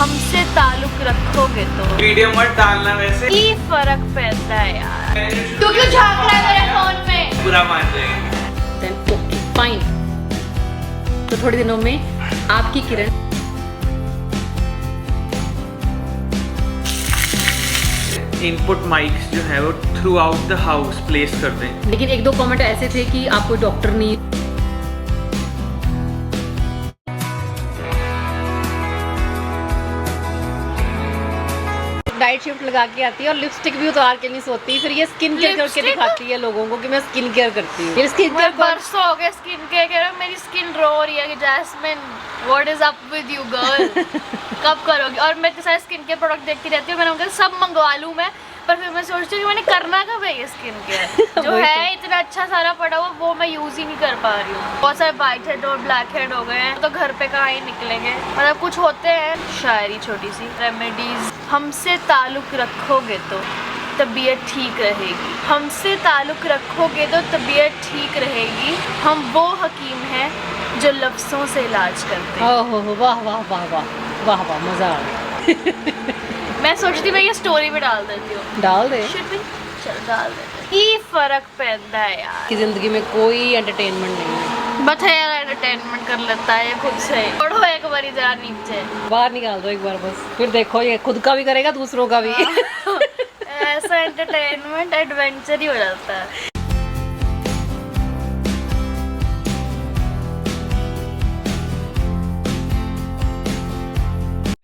हमसे ताल्लुक रखोगे तो वीडियो मत डालना, वैसे ही फर्क पैदा है यार। तू क्यों झांक रहा है मेरे फोन में? बुरा मान जाएंगे। Then okay fine. तो थोड़े दिनों में आपकी किरण इनपुट माइक्स जो है वो throughout the house place कर दें। लेकिन एक दो कमेंट ऐसे थे कि आप कोई डॉक्टर नहीं। नाइट शिफ्ट लगा के आती है और लिपस्टिक भी उतार के नहीं सोती, फिर ये स्किन केयर करके दिखाती है लोगों को कि मैं स्किन केयर करती हूँ। फिर स्किन केयर परसों हो गए स्किन केयर कर, मेरी स्किन रो रही है कि Jasmine what is up with you girl, कब करोगी? और मैं सारे स्किन केयर प्रोडक्ट देखती रहती हूँ, मैंने उनका सब मंगवा लूँ मैं, पर फिर मैं सोचती हूँ कि मैंने करना कब है ये स्किन केयर जो है इतना अच्छा सारा पड़ा हुआ, वो मैं यूज़ ही नहीं कर पा रही हूँ। बहुत सारे वाइट हेड और ब्लैक हेड हो गए हैं, तो घर पे कहाँ ही निकलेंगे, मतलब कुछ होते हैं। शायरी छोटी सी रेमेडीज। हमसे ताल्लुक रखोगे तो तबीयत ठीक रहेगी, हमसे ताल्लुक रखोगे तो तबीयत ठीक रहेगी, हम वो हकीम हैं जो लफ्ज़ों से इलाज करते हैं। ओहो वाह वाह वाह वाह वाह वाह, मज़ा आ गया। मैं सोचती मैं ये स्टोरी में डाल देती हूँ। डाल दे। चल डाल देते। ही फर्क पैदा है यार कि जिंदगी में कोई एंटरटेनमेंट नहीं है। बथेरा एंटरटेनमेंट कर लेता है ये खुद से। छोड़ो एक बारी जरा नीचे, बाहर निकाल दो एक बार बस, फिर देखो ये खुद का भी करेगा दूसरों का भी। ऐसा एंटरटेनमेंट एडवेंचर ही हो जाता है।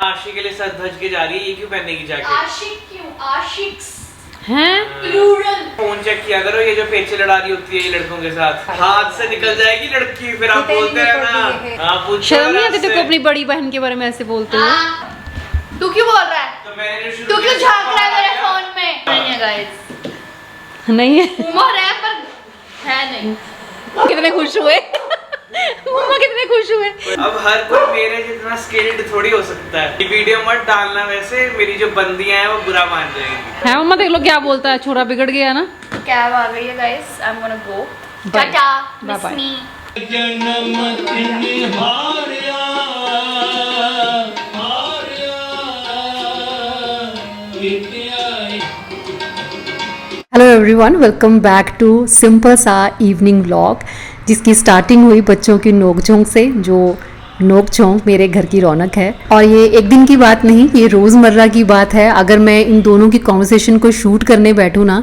आशिक के लिए सज धज के जा रही है, ये क्यों पहनने की जैकेट? आशिक क्यों? आशिक्स हैं? प्लूरल। फोन चेक किया करो, ये जो पेचे लड़ा रही होती है ये लड़कों के साथ, हाथ से निकल जाएगी लड़की, फिर आप बोलते हैं ना। हाँ, पूछो शर्म नहीं आती उससे। तेरे को अपनी बड़ी बहन के बारे में ऐसे बोलते हो? तू क्यों बोल रहा है? तो मैंने जो शुरू तू क्यों किया झांक रहा है मेरे फोन में? नहीं है गाइस, नहीं है। उमर है पर है नहीं। कितने खुश हुए मम्मा, कितने खुश हुए। अब हर कोई मेरे जितना स्किल्ड थोड़ी हो सकता है। ये वीडियो मत डालना, वैसे मेरी जो बंदियां हैं वो बुरा मान जाएंगी। है मम्मा, देख लो क्या बोलता है, छोरा बिगड़ गया ना। कैब आ गई है guys, I am gonna go. Bye. Tata, Bye miss bye. Me. Hello everyone, welcome back to simple सा इवनिंग व्लॉग, जिसकी स्टार्टिंग हुई बच्चों की नोक-झोंक से। जो नोक-झोंक मेरे घर की रौनक है, और ये एक दिन की बात नहीं, ये रोज़मर्रा की बात है। अगर मैं इन दोनों की कॉन्वर्सेशन को शूट करने बैठूँ ना,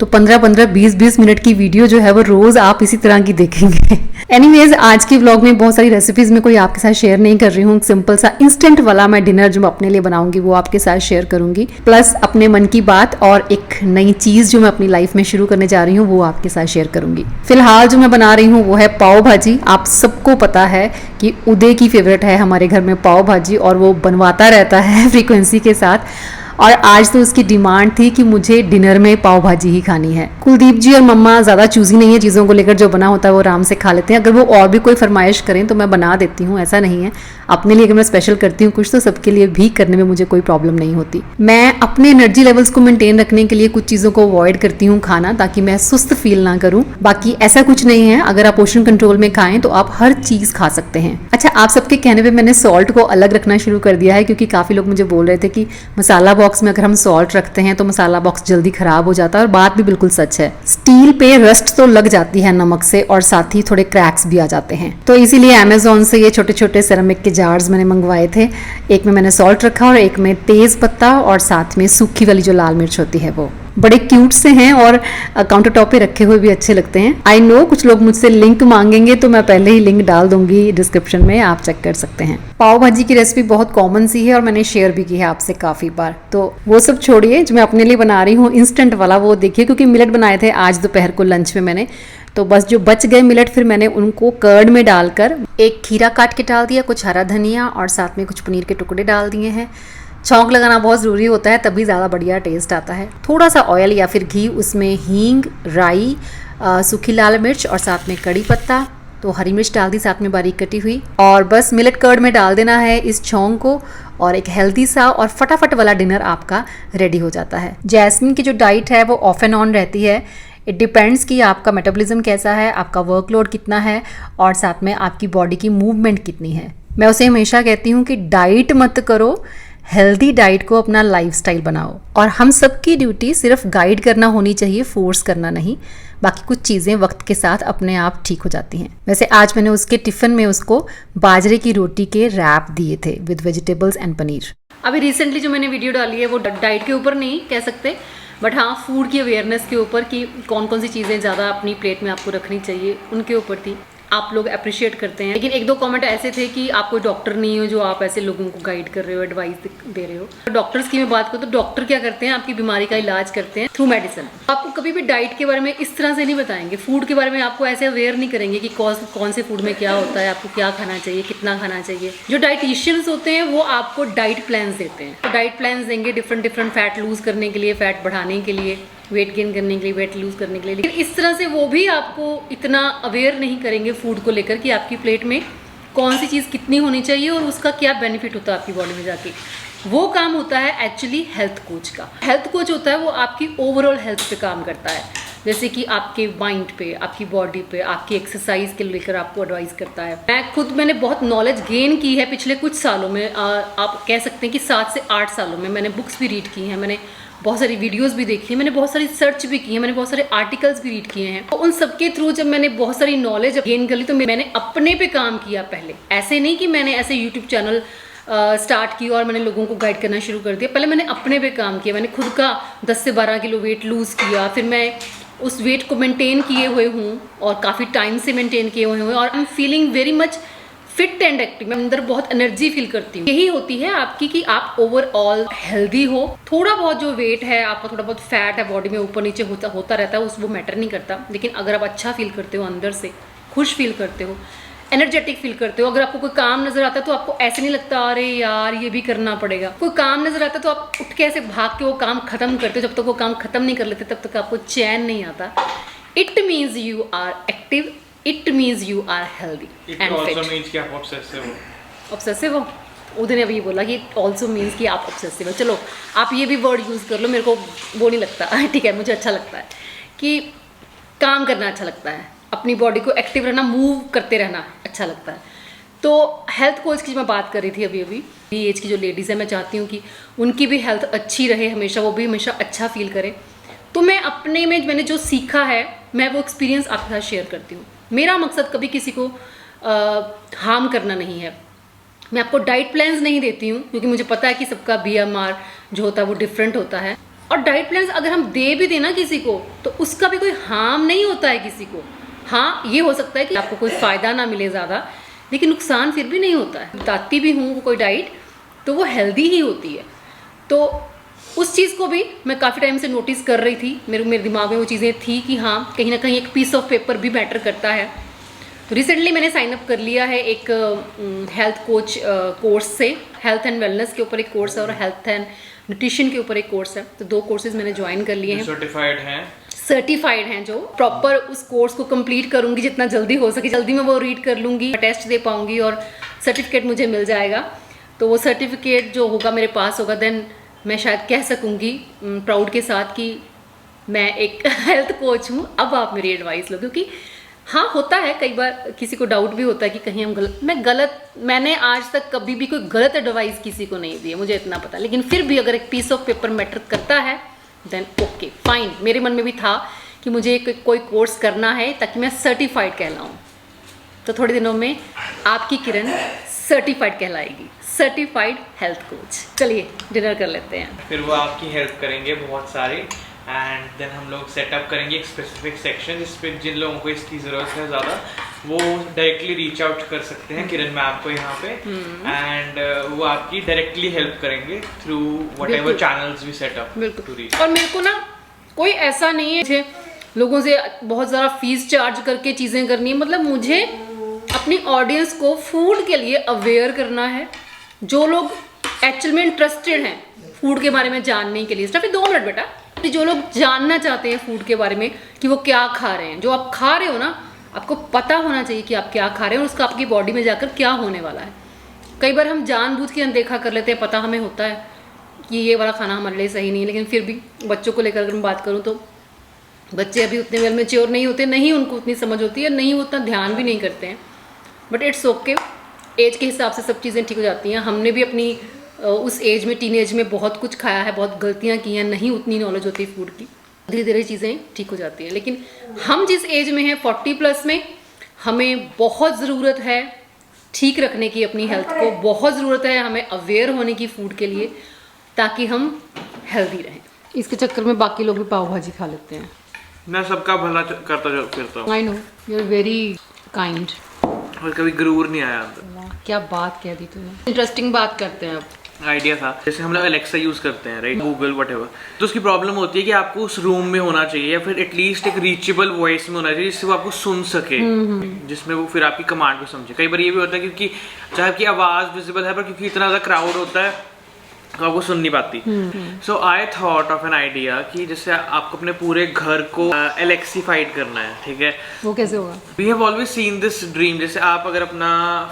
तो 15-15, 20-20 मिनट की वीडियो जो है वो रोज़ आप इसी तरह की देखेंगे। एनीवेज, आज की व्लॉग में बहुत सारी रेसिपीज़ में कोई आपके साथ शेयर नहीं कर रही हूँ। सिंपल सा इंस्टेंट वाला मैं डिनर जो मैं अपने लिए बनाऊंगी वो आपके साथ शेयर करूंगी, प्लस अपने मन की बात और एक नई चीज़ जो मैं अपनी लाइफ में शुरू करने जा रही हूँ वो आपके साथ शेयर करूंगी। फिलहाल जो मैं बना रही हूँ वो है पाव भाजी। आप सबको पता है कि उदय की फेवरेट है हमारे घर में पाव भाजी, और वो बनवाता रहता है फ्रीक्वेंसी के साथ। और आज तो उसकी डिमांड थी कि मुझे डिनर में पाव भाजी ही खानी है। कुलदीप जी और मम्मा ज़्यादा चूजी नहीं है चीज़ों को लेकर, जो बना होता है वो आराम से खा लेते हैं। अगर वो और भी कोई फरमाइश करें तो मैं बना देती हूँ, ऐसा नहीं है। अपने लिए अगर मैं स्पेशल करती हूँ कुछ, तो सबके लिए भी करने में मुझे कोई प्रॉब्लम नहीं होती। मैं अपने एनर्जी लेवल्स को मेंटेन रखने के लिए कुछ चीज़ों को अवॉइड करती हूँ खाना, ताकि मैं सुस्त फील ना करूँ। बाकी ऐसा कुछ नहीं है, अगर आप पोषण कंट्रोल में खाएं तो आप हर चीज़ खा सकते हैं। अच्छा, आप सबके कहने पर मैंने सॉल्ट को अलग रखना शुरू कर दिया है, क्योंकि काफ़ी लोग मुझे बोल रहे थे कि मसाला बॉक्स में अगर हम सॉल्ट रखते हैं तो मसाला बॉक्स जल्दी खराब हो जाता है, और बात भी बिल्कुल सच है। स्टील पे रस्ट तो लग जाती है नमक से, और साथ ही थोड़े क्रैक्स भी आ जाते हैं। तो इसीलिए अमेज़ॉन से ये छोटे छोटे सेरेमिक के जार्स मैंने मंगवाए थे। एक में मैंने सॉल्ट रखा और एक में तेज पत्ता, और साथ में सूखी वाली जो लाल मिर्च होती है वो। बड़े क्यूट से हैं और काउंटर टॉप पे रखे हुए भी अच्छे लगते हैं। आई नो कुछ लोग मुझसे लिंक मांगेंगे, तो मैं पहले ही लिंक डाल दूंगी डिस्क्रिप्शन में, आप चेक कर सकते हैं। पाव भाजी की रेसिपी बहुत कॉमन सी है और मैंने शेयर भी की है आपसे काफ़ी बार, तो वो सब छोड़िए। जो मैं अपने लिए बना रही हूँ इंस्टेंट वाला, वो देखिए, क्योंकि मिलेट बनाए थे आज दोपहर को लंच में मैंने, तो बस जो बच गए मिलेट फिर मैंने उनको कर्ड में डालकर एक खीरा काट के डाल दिया, कुछ हरा धनिया और साथ में कुछ पनीर के टुकड़े डाल दिए हैं। छौंक लगाना बहुत ज़रूरी होता है, तभी ज़्यादा बढ़िया टेस्ट आता है। थोड़ा सा ऑयल या फिर घी, उसमें हींग, राई, सूखी लाल मिर्च और साथ में कड़ी पत्ता, तो हरी मिर्च डाल दी साथ में बारीक कटी हुई, और बस मिलेट कर्ड में डाल देना है इस छौंक को, और एक हेल्दी सा और फटाफट वाला डिनर आपका रेडी हो जाता है। जैस्मिन की जो डाइट है वो ऑफ एंड ऑन रहती है। इट डिपेंड्स कि आपका मेटाबॉलिज्म कैसा है, आपका वर्कलोड कितना है, और साथ में आपकी बॉडी की मूवमेंट कितनी है। मैं उसे हमेशा कहती हूँ कि डाइट मत करो, हेल्दी डाइट को अपना लाइफस्टाइल बनाओ। और हम सबकी ड्यूटी सिर्फ गाइड करना होनी चाहिए, फोर्स करना नहीं। बाकी कुछ चीज़ें वक्त के साथ अपने आप ठीक हो जाती हैं। वैसे आज मैंने उसके टिफ़िन में उसको बाजरे की रोटी के रैप दिए थे विद वेजिटेबल्स एंड पनीर। अभी रिसेंटली जो मैंने वीडियो डाली है वो डाइट के ऊपर नहीं कह सकते, बट हाँ फूड की अवेयरनेस के ऊपर कि कौन कौन सी चीज़ें ज़्यादा अपनी प्लेट में आपको रखनी चाहिए उनके ऊपर थी। आप लोग अप्रिशिएट करते हैं, लेकिन एक दो कमेंट ऐसे थे कि आप कोई डॉक्टर नहीं हो जो आप ऐसे लोगों को गाइड कर रहे हो, एडवाइस दे रहे हो। तो डॉक्टर्स की मैं बात करूँ तो डॉक्टर क्या करते हैं, आपकी बीमारी का इलाज करते हैं थ्रू मेडिसिन। आपको कभी भी डाइट के बारे में इस तरह से नहीं बताएंगे, फूड के बारे में आपको ऐसे अवेयर नहीं करेंगे कि कौन से फूड में क्या होता है, आपको क्या खाना चाहिए, कितना खाना चाहिए। जो डाइटिशियंस होते हैं वो आपको डाइट प्लान्स देते हैं, तो डाइट प्लान्स देंगे डिफरेंट फैट लूज करने के लिए, फैट बढ़ाने के लिए, वेट गेन करने के लिए, वेट लूज करने के लिए। लेकिन इस तरह से वो भी आपको इतना अवेयर नहीं करेंगे फूड को लेकर कि आपकी प्लेट में कौन सी चीज़ कितनी होनी चाहिए और उसका क्या बेनिफिट होता है आपकी बॉडी में जाके। वो काम होता है एक्चुअली हेल्थ कोच का। हेल्थ कोच होता है वो आपकी ओवरऑल हेल्थ पे काम करता है, जैसे कि आपके माइंड पे, आपकी बॉडी पे, आपकी एक्सरसाइज के लेकर आपको एडवाइस करता है। मैंने बहुत नॉलेज गेन की है पिछले कुछ सालों में। आप कह सकते हैं कि 7 से 8 सालों में मैंने बुक्स भी रीड की हैं, मैंने बहुत सारी वीडियोस भी देखी है, मैंने बहुत सारी सर्च भी की है, मैंने बहुत सारे आर्टिकल्स भी रीड किए हैं। तो उन सबके थ्रू जब मैंने बहुत सारी नॉलेज गेन कर ली तो मैंने अपने पे काम किया पहले। ऐसे नहीं कि मैंने ऐसे यूट्यूब चैनल स्टार्ट की और मैंने लोगों को गाइड करना शुरू कर दिया। पहले मैंने अपने पे काम किया, मैंने खुद का 10 से 12 किलो वेट लूज़ किया, फिर मैं उस वेट को मेंटेन किए हुए हूँ और काफ़ी टाइम से मेंटेन किए हुए हूँ और I am feeling very much fit and active. मैं अंदर बहुत एनर्जी फील करती हूँ। यही होती है आपकी कि आप ओवरऑल हेल्दी हो। थोड़ा बहुत जो वेट है आपका, थोड़ा बहुत फैट है बॉडी में ऊपर नीचे होता रहता है, वो मैटर नहीं करता। लेकिन अगर आप अच्छा फील करते हो, अंदर से खुश फील करते हो, एनर्जेटिक फील करते हो, अगर आपको कोई काम नजर आता है तो आपको ऐसे नहीं लगता अरे यार ये भी करना पड़ेगा। कोई काम नजर आता है तो आप उठ के ऐसे भाग के वो काम खत्म करते हो। जब तक वो काम खत्म नहीं कर लेते तब तक आपको चैन नहीं आता। It means you are active, it means you are healthy and fit. Obsessive हो, उधर ने अभी बोला कि इट ऑल्सो मीन्स कि आप ऑब्सेसिव हो। चलो आप ये भी वर्ड यूज़ कर लो, मेरे को वो नहीं लगता, ठीक है, मुझे अच्छा लगता है कि काम करना अच्छा लगता है, अपनी बॉडी को एक्टिव रहना, मूव करते रहना अच्छा लगता है। तो हेल्थ कोच की मैं बात कर रही थी अभी एज की जो लेडीज़ है, मैं चाहती हूँ कि उनकी भी हेल्थ अच्छी रहे हमेशा, वो भी हमेशा अच्छा फील करे। तो मैं अपने में मैंने जो सीखा है मैं वो एक्सपीरियंस आपके साथ शेयर करती हूँ। मेरा मकसद कभी किसी को हार्म करना नहीं है। मैं आपको डाइट प्लान्स नहीं देती हूँ क्योंकि मुझे पता है कि सबका BMR जो होता है वो डिफरेंट होता है। और डाइट प्लान्स अगर हम दे भी देना किसी को तो उसका भी कोई हार्म नहीं होता है किसी को। हाँ, ये हो सकता है कि आपको कोई फ़ायदा ना मिले ज़्यादा, लेकिन नुकसान फिर भी नहीं होता है। बताती भी हूँ कोई डाइट तो वो हेल्दी ही होती है। तो उस चीज़ को भी मैं काफ़ी टाइम से नोटिस कर रही थी, मेरे दिमाग में वो चीज़ें थी कि हाँ कहीं ना कहीं एक पीस ऑफ पेपर भी मैटर करता है। तो रिसेंटली मैंने साइन अप कर लिया है एक हेल्थ कोच कोर्स से। हेल्थ एंड वेलनेस के ऊपर एक कोर्स है और हेल्थ एंड न्यूट्रिशन के ऊपर एक कोर्स है। तो 2 कोर्सेज मैंने ज्वाइन कर लिए हैं। सर्टिफाइड हैं जो प्रॉपर उस कोर्स को कंप्लीट करूंगी जितना जल्दी हो सके। जल्दी मैं वो रीड कर लूँगी, टेस्ट दे पाऊँगी और सर्टिफिकेट मुझे मिल जाएगा। तो वो सर्टिफिकेट जो होगा मेरे पास होगा, देन मैं शायद कह सकूँगी प्राउड के साथ कि मैं एक हेल्थ कोच हूँ। अब आप मेरी एडवाइस लो, क्योंकि हाँ होता है कई बार किसी को डाउट भी होता है कि कहीं हम मैंने आज तक कभी भी कोई गलत एडवाइस किसी को नहीं दी है, मुझे इतना पता। लेकिन फिर भी अगर एक पीस ऑफ पेपर मैटर करता है देन ओके फाइन। मेरे मन में भी था कि मुझे कोई कोर्स करना है ताकि मैं सर्टिफाइड कहलाऊँ। तो थोड़े दिनों में आपकी किरण सर्टिफाइड कहलाएगी, सर्टिफाइड हेल्थ कोच। चलिए डिनर कर लेते हैं। फिर वो आपकी हेल्प करेंगे बहुत सारी, एंड देन हम लोग सेटअप करेंगे एक स्पेसिफिक सेक्शन जिस पे जिन लोगों को इसकी ज़रूरत है ज़्यादा वो डायरेक्टली रीच आउट कर सकते हैं किरण मैम को यहाँ पे, एंड वो आपकी डायरेक्टली हेल्प करेंगे through whatever channels we set up to reach. और मेरे को ना कोई ऐसा नहीं है मुझे लोगों से बहुत ज़्यादा फीस चार्ज करके चीज़ें करनी है। मतलब मुझे अपनी ऑडियंस को फूड के लिए अवेयर करना है। जो लोग एक्चुअल में इंटरेस्टेड हैं फूड के बारे में जानने के लिए, सिर्फ 2 मिनट बेटा, जो लोग जानना चाहते हैं फूड के बारे में कि वो क्या खा रहे हैं, जो आप खा रहे हो ना आपको पता होना चाहिए कि आप क्या खा रहे हो और उसका आपकी बॉडी में जाकर क्या होने वाला है। कई बार हम जानबूझ के अनदेखा कर लेते हैं, पता हमें होता है कि ये वाला खाना हमारे लिए सही नहीं है, लेकिन फिर भी बच्चों को लेकर अगर मैं बात करूँ तो बच्चे अभी उतने वेल मैच्योर नहीं होते, नहीं उनको उतनी समझ होती है, नहीं उतना ध्यान भी नहीं करते हैं। बट इट्स ओके, एज के हिसाब से सब चीज़ें ठीक हो जाती हैं। हमने भी अपनी उस एज में, टीनेज में बहुत कुछ खाया है, बहुत गलतियाँ की हैं, नहीं उतनी नॉलेज होती फूड की, धीरे धीरे चीज़ें ठीक हो जाती हैं। लेकिन हम जिस एज में हैं 40+ में, हमें बहुत ज़रूरत है ठीक रखने की अपनी हेल्थ को, बहुत ज़रूरत है हमें अवेयर होने की फूड के लिए, ताकि हम हेल्दी रहें। इसके चक्कर में बाकी लोग भी पाव भाजी खा लेते हैं। मैं सबका भला करता फिरता हूँ। I know, you are very kind. और कभी गुरूर नहीं आया अंदर। क्या बात कह दी तूने। इंटरेस्टिंग बात करते हैं अब। आइडिया था, जैसे हम लोग एलेक्सा यूज करते हैं, राइट, गूगल व्हाटएवर, तो उसकी प्रॉब्लम होती है कि आपको उस रूम में होना चाहिए या फिर एटलीस्ट एक रीचेबल वॉइस में होना चाहिए जिससे वो आपको सुन सके, जिसमें वो फिर आपकी कमांड को समझे। कई बार ये भी होता है क्योंकि चाहे आपकी आवाज विजिबल है पर क्योंकि इतना ज्यादा क्राउड होता है तो आपको सुन नहीं पाती। So I thought of an idea कि जैसे आपको अपने पूरे घर को एलेक्सीफाइड करना है, ठीक है। वो कैसे होगा? We have always seen this dream, जैसे आप अगर अपना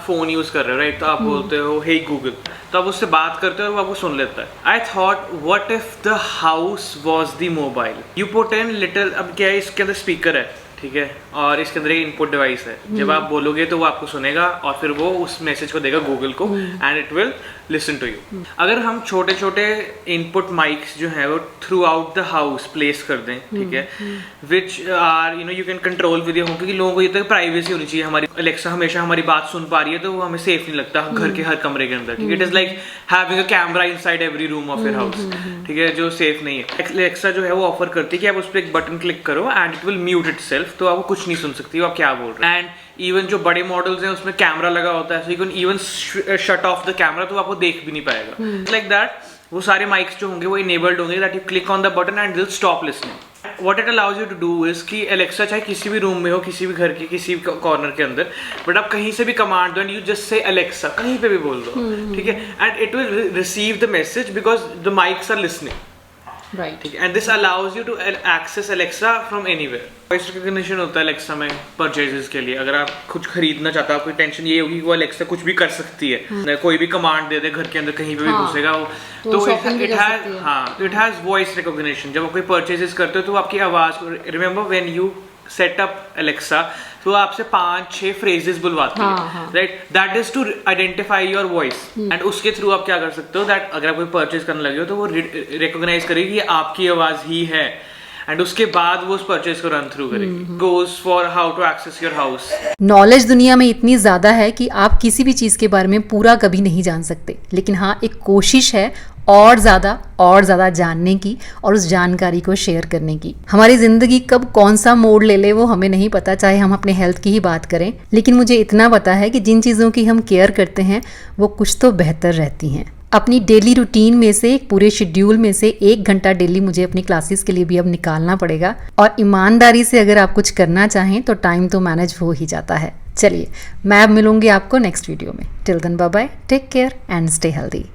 फोन यूज कर रहे हो, राइट, तो आप बोलते हो हे गूगल, तो आप उससे बात करते हो और वो आपको सुन लेता है। I thought what if the house was the mobile, you put in little, अब क्या है इसके अंदर स्पीकर है, ठीक है, और इसके अंदर एक इनपुट डिवाइस है, जब आप बोलोगे तो वो आपको सुनेगा और फिर वो उस मैसेज को देगा गूगल को and it will listen to you. अगर हम छोटे छोटे इनपुट माइक्स जो है वो throughout the house place कर दें, ठीक है, which are you can control with your home, क्योंकि लोगों को ये तो प्राइवेसी होनी चाहिए, हमारी एलेक्सा हमेशा हमारी बात सुन पा रही है तो वो हमें सेफ नहीं लगता घर के हर कमरे के अंदर, ठीक है। It is like having a camera inside every room of your house, ठीक है, जो सेफ नहीं है। एलेक्सा जो है वो ऑफर करती है कि आप उस पर एक बटन क्लिक करो and it will mute itself, तो आपको कुछ नहीं सुन सकती वो आप क्या बोल रहे हैं। एंड इवन जो बड़े मॉडल्स हैं उसमें कैमरा लगा होता है, so you can even shut off the camera, तो आपको देख भी नहीं पाएगा। लाइक दैट वो सारे माइक्स जो होंगे वो इनेबल्ड होंगे, that you click on the button and will stop listening. What it allows you to do is कि एलेक्सा चाहे किसी भी रूम में हो, किसी भी घर के किसी भी कॉर्नर के अंदर, बट आप कहीं से भी कमांड दो and you just say Alexa, कहीं पे भी बोल दो, ठीक है, and it will receive the message because the mics are listening, right, ठीक है, and this allows you to access Alexa from anywhere. Voice recognition होता है एलेक्सा में परचेजेस के लिए। अगर आप कुछ खरीदना चाहते हो, आपकी टेंशन ये होगी कि वो एलेक्सा कुछ भी कर सकती है, कोई भी कमांड दे दे घर के अंदर कहीं पे भी घुसेगा वो, तो इट हैज वॉइस रिकॉग्निशन। जब आप कोई परचेजेस करते हो तो आपकी आवाज को, remember when you set up Alexa, तो आपसे 5-6 फ्रेजेस बुलवाती है, right, that is to identify your voice, and उसके थ्रू आप क्या कर सकते हो, दैट अगर आप कोई परचेज करने लगे हो तो वो रिकॉग्नाइज करेगी कि आपकी आवाज ही है, एंड उसके बाद वो उस परचेज को रन थ्रू करेगी। Goes for how to access your house. Knowledge दुनिया में इतनी ज़्यादा है कि आप किसी भी चीज़ के बारे में पूरा कभी नहीं जान सकते, लेकिन हाँ, एक कोशिश है और ज़्यादा जानने की और उस जानकारी को शेयर करने की। हमारी ज़िंदगी कब कौन सा मोड़ ले ले वो हमें नहीं पता, चाहे हम अपने हेल्थ की ही बात करें, लेकिन मुझे इतना पता है कि जिन चीज़ों की हम केयर करते हैं वो कुछ तो बेहतर रहती हैं। अपनी डेली रूटीन में से, एक पूरे शेड्यूल में से 1 घंटा डेली मुझे अपनी क्लासेस के लिए भी अब निकालना पड़ेगा, और ईमानदारी से अगर आप कुछ करना चाहें तो टाइम तो मैनेज हो ही जाता है। चलिए, मैं अब मिलूंगी आपको नेक्स्ट वीडियो में। Till then bye bye, take care and stay healthy.